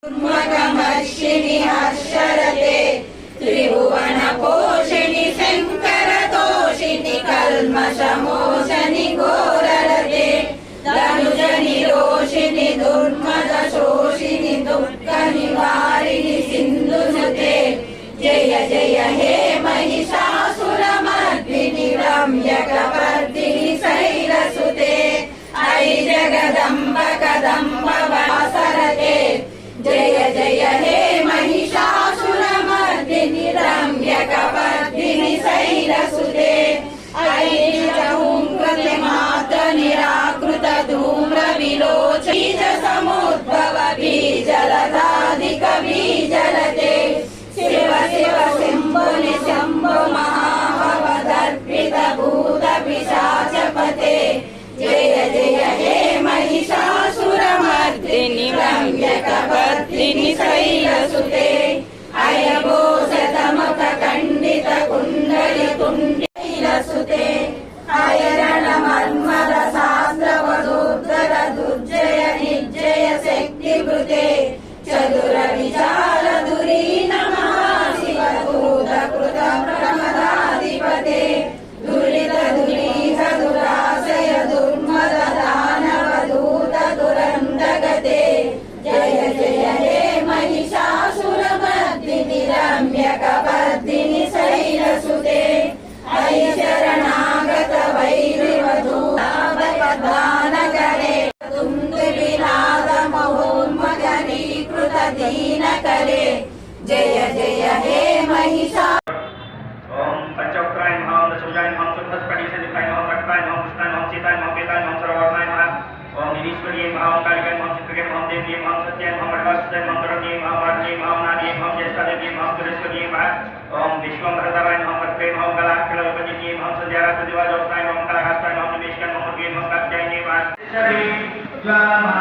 मगमर्षिणि हर्षरते त्रिभुवन पोषिणि शंकर तोषिणि कल्मषमोचनि घोररते धनुजनि रोषिणि दुर्मद शोषिणि दुःख निवारिणि सिन्धुनुते जय जय हे महिषासुरमर्दिनि रम्यकवर्दिनि शैलसुते ऐ जगदम्ब कदम्ब वासरते जय जय हे महिषासुरमर्दिनि रम्यकवर्दिनि शैलसुते ऐ निजहुङ्कृतिमात्र निराकृत धूम्र विलोच बीज समुद्भव बीजलताधिक बीजलते शिव शिव शम्भुनि शम्भो महाभवदर्पित भूत पिशाचपते जय जय हे महिषासुरमर्दिनि रम्यकवर्दिनि शैलसुते अयघोषतमुख खण्डित कुण्डलि तुण्डीलसुते अयरणमर्मद शास्त्रवदोद्धर दुर्जय निजय शक्तिभृते चतुर विचार धुरीन महाशिवदूत कृत प्रमदाधिपते दुरित दुरीह दुराशय दुर्मद दानव दूत दुरन्दगते जय जय हे महिषासुरमर्दिनि रम्यकवर्दिनि शैलसुते ऐ शरणागत वैरिवधूतावदानकरे तुङ्गविनाद महोन्मगनीकृत दीनकरे जय जय हे महिषा ओम पंचवक्त्राय नमः दशभुजाय नमः शुद्धस्फटिकशरीराय नमः वक्त्राय नमः कृष्णाय नमः सीताय नमः वेदाय नमः सर्ववर्णाय नमः ओम निरीश्वर्यै नमः ओम कालिकाय नमः चित्रकाय नमः देव्यै नमः सत्याय नमः वरदास्त्यै नमः करुण्यै नमः वाग्यै नमः नार्यै नमः ज्येष्ठादेव्यै नमः सुरेश्वर्यै नमः ओम विश्वम्भरधराय नमः वक्त्रे नमः कलाकलविपतियै नमः सद्यारात्रदिवाजोत्साय नमः कलाकाष्ठाय नमः निमेषकाय नमः मुर्गे नमः कात्यायनै नमः